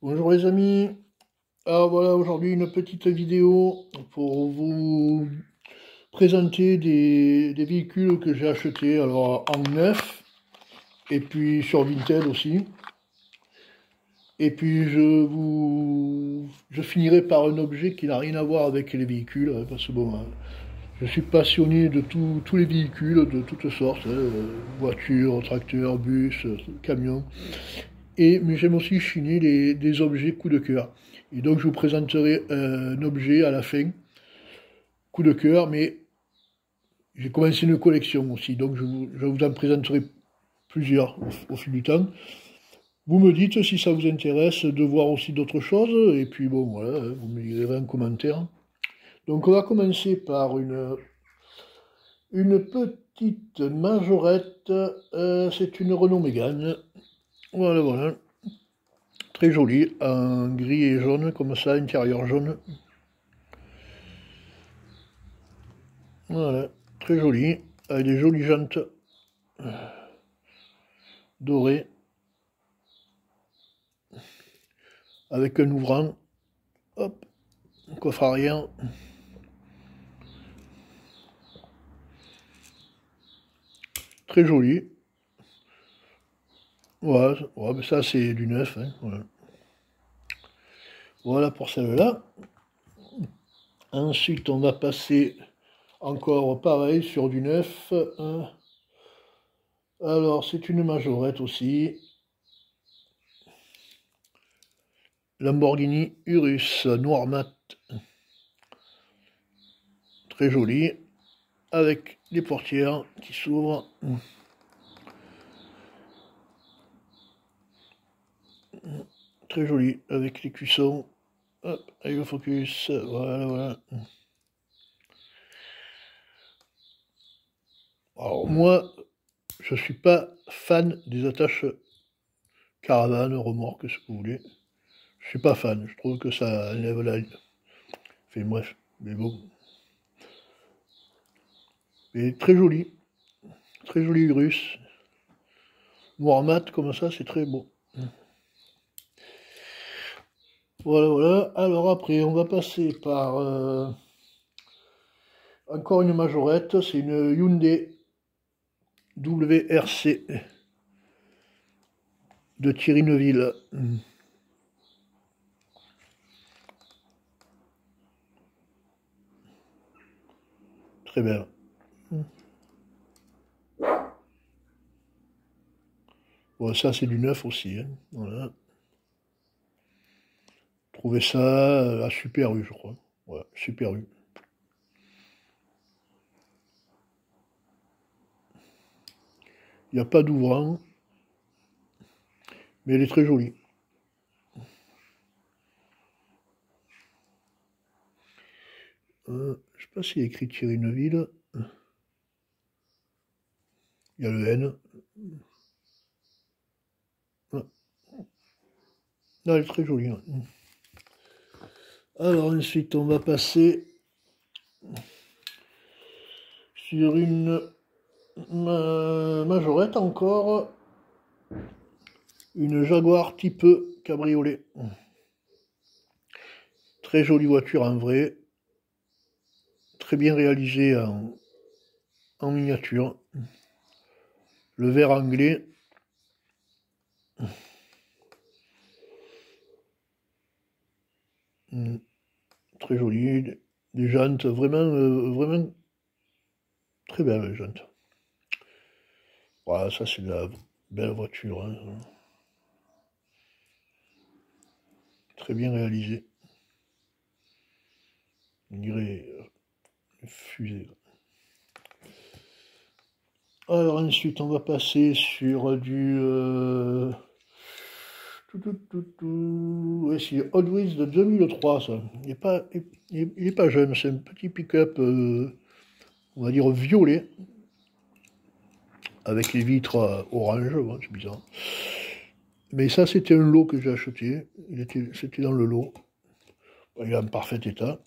Bonjour les amis, alors voilà aujourd'hui une petite vidéo pour vous présenter des véhicules que j'ai achetés alors en neuf et puis sur Vinted aussi. Et puis je finirai par un objet qui n'a rien à voir avec les véhicules, hein, parce que bon, je suis passionné de tous les véhicules de toutes sortes, voitures, tracteurs, bus, camions. Mais j'aime aussi chiner des objets coup de cœur. Et donc je vous présenterai un objet à la fin, coup de cœur, mais j'ai commencé une collection aussi, donc je vous en présenterai plusieurs au fil du temps. Vous me dites si ça vous intéresse de voir aussi d'autres choses, et puis bon voilà, vous me direz en commentaire. Donc on va commencer par une petite majorette, c'est une Renault Mégane, voilà voilà. Très jolie, en gris et jaune, comme ça, intérieur jaune. Voilà, très jolie, avec des jolies jantes dorées, avec un ouvrant, hop, coffre arrière. Très jolie. Voilà, ouais, ça c'est du neuf, hein, voilà. Voilà pour celle-là. Ensuite, on va passer encore pareil sur du neuf. Alors, c'est une majorette aussi. Lamborghini Urus noir mat. Très jolie. Avec les portières qui s'ouvrent. Très jolie. Avec les cuissons. Hop, avec le focus. Voilà, voilà. Alors, moi, je suis pas fan des attaches caravane, remorque, ce que vous voulez. Je suis pas fan, je trouve que ça enlève la... Enfin bref, mais bon. Mais très joli Urus. Noir mat comme ça, c'est très beau. Voilà, voilà. Alors après, on va passer par encore une majorette. C'est une Hyundai WRC de Thierry Neuville. Très belle. Bon, ça c'est du neuf aussi. Hein. Voilà. Trouvez ça à Super U, je crois. Voilà, Super U. Il n'y a pas d'ouvrant, mais elle est très jolie. Je ne sais pas s'il y a écrit Thierry Neuville. Il y a le N. Non, elle est très jolie. Alors ensuite, on va passer sur une majorette encore. Une Jaguar type cabriolet. Très jolie voiture en vrai. Très bien réalisée en miniature. Le verre anglais. Très joli. Des jantes vraiment très belles les jantes. Voilà, ça c'est de la belle voiture. Hein. Très bien réalisée. On dirait une fusée. Alors ensuite on va passer sur du ouais, c'est Hot Wheels de 2003 ça. Il est pas jeune, c'est un petit pick-up on va dire violet avec les vitres orange, ouais, c'est bizarre. Mais ça c'était un lot que j'ai acheté, c'était dans le lot. Il est en parfait état.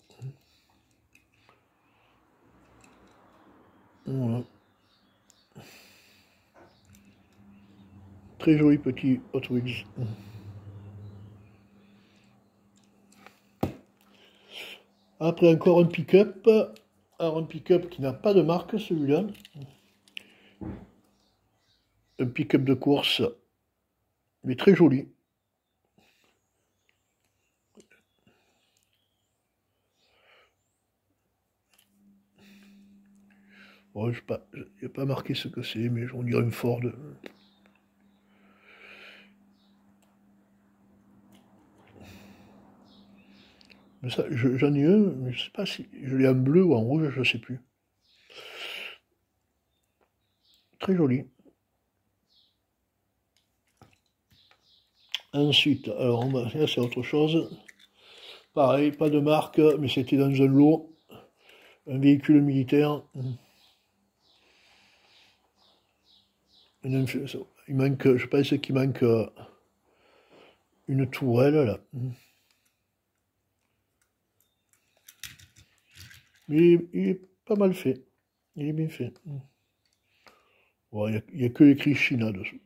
Voilà. Très joli petit Hot Wheels. Après encore un pick-up. Alors un pick-up qui n'a pas de marque celui-là. Un pick-up de course, mais très joli. Bon, il n'y a pas marqué ce que c'est, mais on dirait une Ford. Mais ça, j'en ai un, mais je sais pas si je l'ai en bleu ou en rouge, je sais plus. Très joli. Ensuite, alors là c'est autre chose. Pareil, pas de marque, mais c'était dans un lot. Un véhicule militaire. Il manque, je pense qu'il manque une tourelle là. Mais il est pas mal fait. Il est bien fait. Bon, il n'y a que écrit China dessous.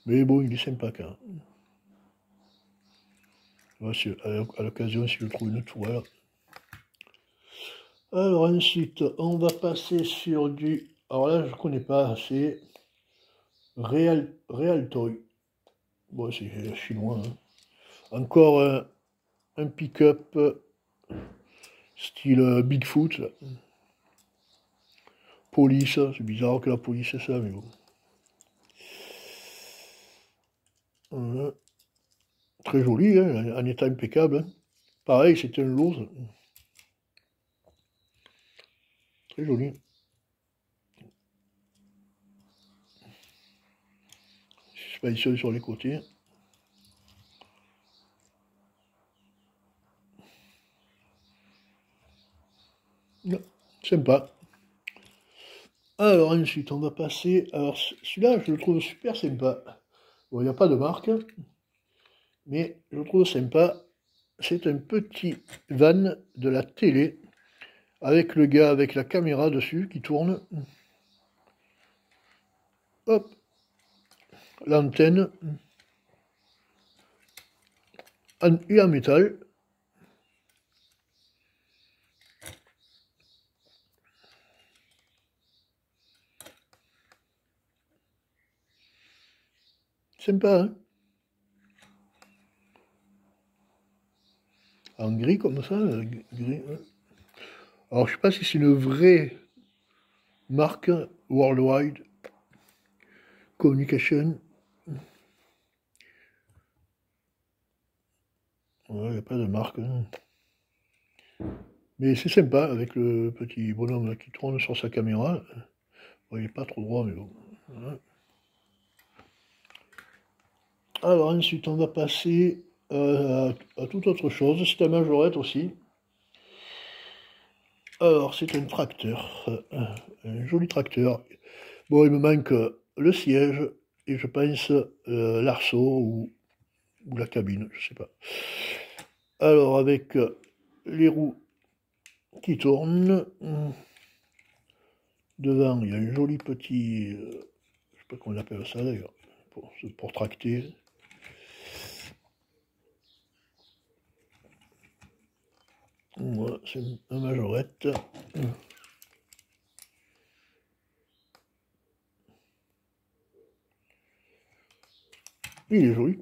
Mais bon, il est sympa quand même. Ouais, à l'occasion, si je trouve une tourelle. Alors ensuite, on va passer sur du... Alors là, je connais pas, c'est Real Toy. Bon, c'est chinois. Hein. Encore un pick-up style Bigfoot. Là. Police, c'est bizarre que la police c'est ça, mais bon. Voilà. Très joli, hein, en état impeccable. Hein. Pareil, c'est un lot. Très joli. Suspension sur les côtés. Sympa. Alors ensuite, on va passer... Alors celui-là, je le trouve super sympa. Bon, il n'y a pas de marque, mais je le trouve sympa. C'est un petit van de la télé, avec le gars avec la caméra dessus qui tourne. Hop, l'antenne. Et en métal. Sympa, hein? En gris comme ça, gris. Hein. Alors je sais pas si c'est une vraie marque Worldwide Communication. Ouais, il n'y a pas de marque. Hein. Mais c'est sympa avec le petit bonhomme là, qui tourne sur sa caméra. Bon, il n'est pas trop droit, mais bon. Voilà. Alors ensuite, on va passer à toute autre chose. C'est un majorette aussi. Alors, c'est un tracteur. Un joli tracteur. Bon, il me manque le siège et je pense l'arceau ou la cabine, je sais pas. Alors, avec les roues qui tournent. Devant, il y a un joli petit... je sais pas comment on appelle ça d'ailleurs, pour tracter. Voilà, c'est un majorette. Il est joli.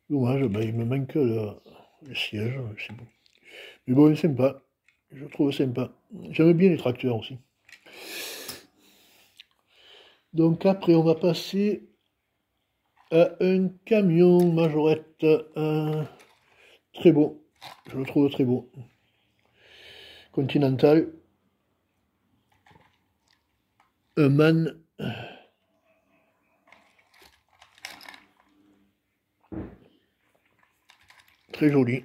Dommage, ben, il me manque le siège, c'est bon. Mais bon, il est sympa. Je le trouve sympa. J'aime bien les tracteurs aussi. Donc après, on va passer à un camion majorette. Très beau. Je le trouve très beau. Continental. Un MAN. Très joli.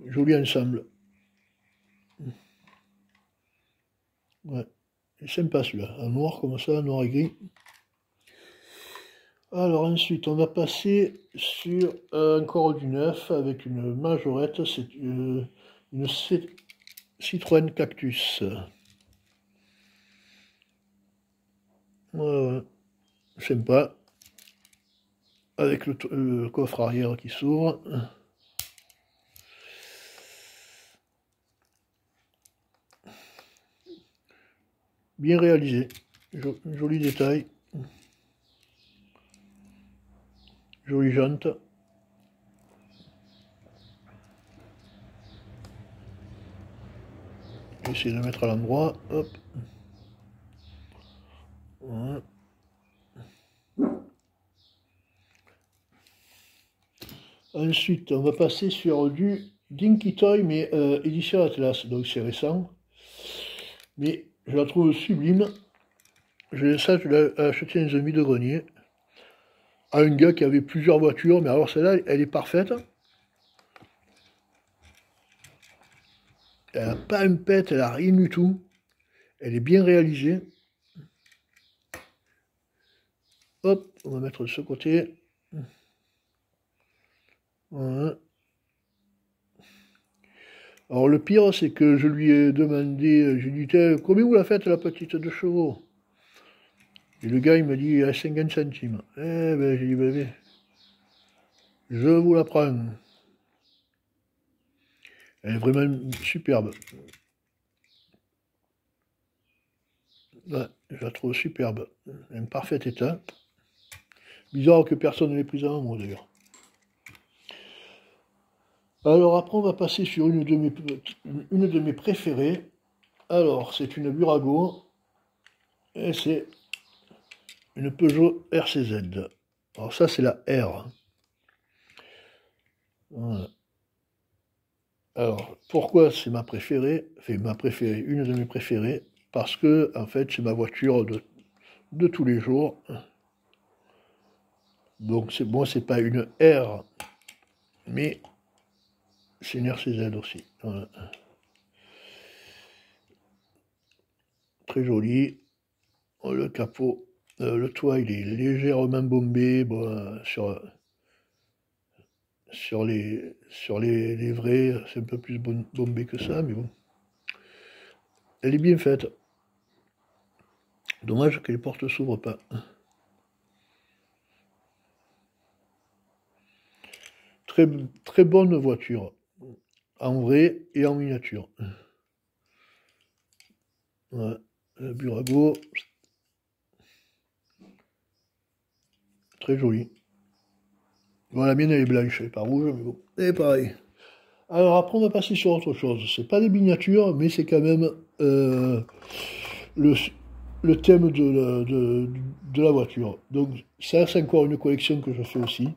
Joli ensemble. Ouais. C'est sympa celui-là. En noir comme ça, noir et gris. Alors ensuite, on va passer sur encore du neuf avec une majorette, c'est une Citroën Cactus. Voilà, sympa, avec le coffre arrière qui s'ouvre. Bien réalisé, joli détail, jolie jante. Essayer de le mettre à l'endroit, hop. Voilà. Ensuite, on va passer sur du Dinky Toy, mais édition Atlas, donc c'est récent. Mais je la trouve sublime. Je l'ai acheté dans un vide-grenier à un gars qui avait plusieurs voitures, mais alors celle-là, elle est parfaite. Elle n'a pas un pet, elle n'a rien du tout. Elle est bien réalisée. Hop, on va mettre de ce côté. Voilà. Alors le pire, c'est que je lui ai demandé, j'ai dit, combien vous la faites la petite 2 chevaux? Et le gars, il m'a dit, à 50 centimes. Eh ben, j'ai dit, bébé, je vous la prends. Elle est vraiment superbe. Ouais, je la trouve superbe. Elle est en parfait état. Bizarre que personne ne l'ait prise avant moi, d'ailleurs. Alors après, on va passer sur une de mes préférées. Alors, c'est une Burago. Et c'est une Peugeot RCZ. Alors ça, c'est la R. Voilà. Alors, pourquoi c'est ma préférée? Enfin, ma préférée, une de mes préférées. Parce que, en fait, c'est ma voiture de tous les jours. Donc, c'est bon, c'est pas une R, mais c'est une RCZ aussi. Voilà. Très joli. Le capot, le toit, il est légèrement bombé. Bon, sur les vrais, c'est un peu plus bombé que ça, mais bon. Elle est bien faite. Dommage que les portes s'ouvrent pas. Très, très bonne voiture. En vrai et en miniature. Ouais. Le Burago. Très joli. Bon, la mienne elle est blanche, elle est pas rouge, mais bon. Et pareil. Alors après on va passer sur autre chose. C'est pas des miniatures, mais c'est quand même le thème de la voiture. Donc ça c'est encore une collection que je fais aussi.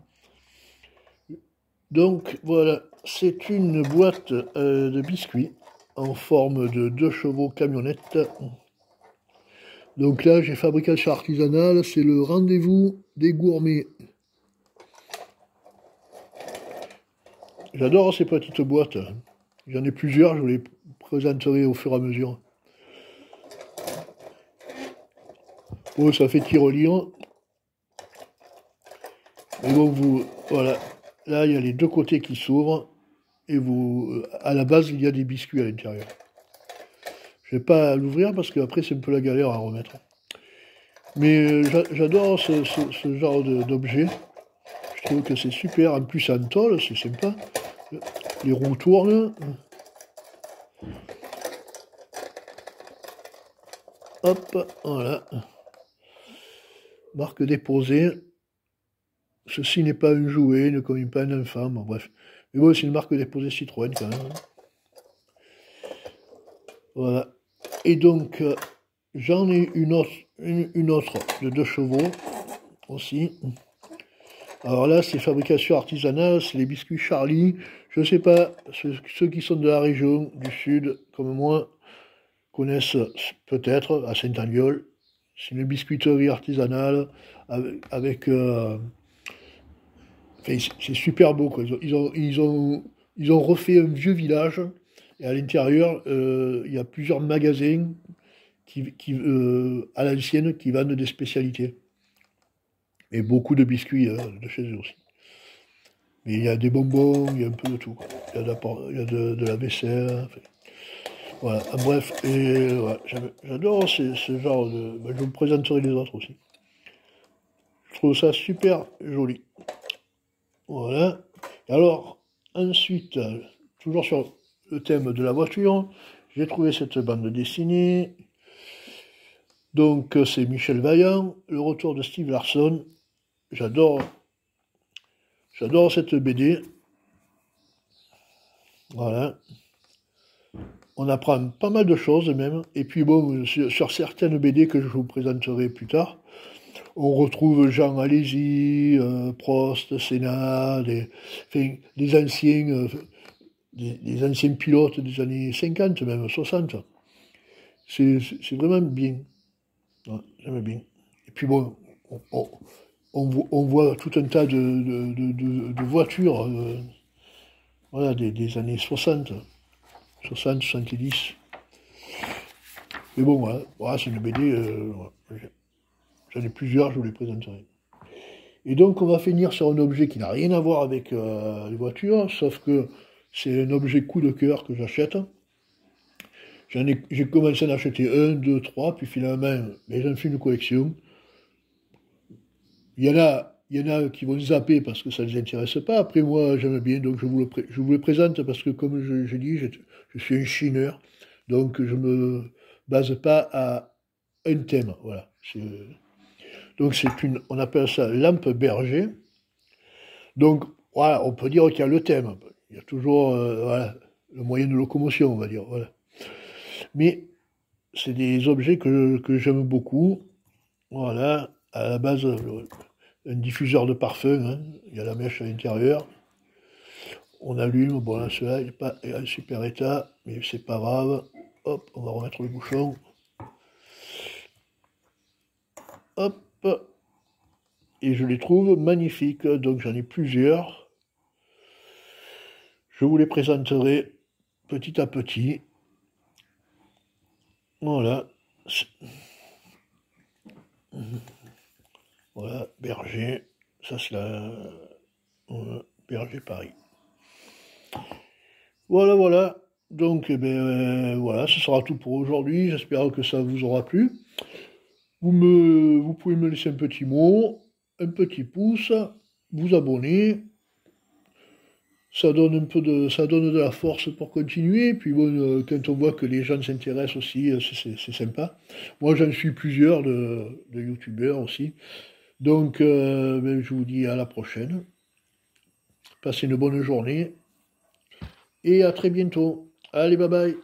Donc voilà, c'est une boîte de biscuits en forme de 2 chevaux camionnette. Donc là j'ai fabrication artisanale, c'est le rendez-vous des gourmets. J'adore ces petites boîtes. J'en ai plusieurs, je vous les présenterai au fur et à mesure. Bon, ça fait tirelire. Mais bon, voilà. Là, il y a les deux côtés qui s'ouvrent. Et à la base, il y a des biscuits à l'intérieur. Je ne vais pas l'ouvrir parce qu'après, c'est un peu la galère à remettre. Mais j'adore ce genre d'objet. Je trouve que c'est super. En plus, en tôle, c'est sympa. Les roues tournent. Hop, voilà. Marque déposée. Ceci n'est pas un jouet, ne convient pas à un enfant, bon, bref. Mais bon, c'est une marque déposée Citroën quand même. Voilà. Et donc, j'en ai une autre de 2 chevaux aussi. Alors là, c'est fabrication artisanale, c'est les biscuits Charlie. Je ne sais pas, ceux qui sont de la région du sud, comme moi, connaissent peut-être à Saint-Angueul. C'est une biscuiterie artisanale avec enfin, c'est super beau, quoi. Ils ont refait un vieux village, et à l'intérieur, il y a plusieurs magasins à l'ancienne qui vendent des spécialités. Et beaucoup de biscuits de chez eux aussi. Mais il y a des bonbons, il y a un peu de tout, quoi. Il y a de la vaisselle. Enfin, voilà, bref, et ouais, j'adore ce genre de. Ben, je vous présenterai les autres aussi. Je trouve ça super joli. Voilà. Alors, ensuite, toujours sur le thème de la voiture, j'ai trouvé cette bande dessinée. Donc, c'est Michel Vaillant, le retour de Steve Larson. J'adore, j'adore cette BD. Voilà. On apprend pas mal de choses même. Et puis bon, sur certaines BD que je vous présenterai plus tard, on retrouve Jean Alési, Prost, Senna, enfin, les anciens pilotes des années 50, même 60. C'est vraiment bien. Ouais, j'aime bien. Et puis bon, on voit tout un tas de voitures, voilà, des années 60, 60, 70. Mais bon, voilà, voilà, c'est une BD, voilà, j'en ai plusieurs, je vous les présenterai. Et donc, on va finir sur un objet qui n'a rien à voir avec les voitures, sauf que c'est un objet coup de cœur que j'achète. J'ai commencé à en acheter un, deux, trois, puis finalement, ben, j'en fais une collection. Il y en a qui vont zapper parce que ça ne les intéresse pas. Après, moi, j'aime bien, donc je vous le présente parce que, comme je dis, je suis un chineur. Donc, je ne me base pas à un thème. Voilà. Donc, on appelle ça lampe berger. Donc, voilà, on peut dire qu'il y a le thème. Il y a toujours voilà, le moyen de locomotion, on va dire. Voilà. Mais c'est des objets que j'aime beaucoup. Voilà, à la base, un diffuseur de parfum, hein. Il y a la mèche à l'intérieur. On allume, bon là, celui-là, il n'est pas en super état, mais c'est pas grave. Hop, on va remettre le bouchon. Hop, et je les trouve magnifiques, donc j'en ai plusieurs. Je vous les présenterai petit à petit. Voilà. Voilà, Berger. Ça, c'est la voilà, Berger Paris. Voilà, voilà. Donc, eh ben, voilà, ce sera tout pour aujourd'hui. J'espère que ça vous aura plu. Vous pouvez me laisser un petit mot, un petit pouce, vous abonner. Ça donne de la force pour continuer. Puis bon, quand on voit que les gens s'intéressent aussi, c'est sympa. Moi, j'en suis plusieurs de youtubeurs aussi. Donc, ben, je vous dis à la prochaine. Passez une bonne journée et à très bientôt. Allez, bye bye.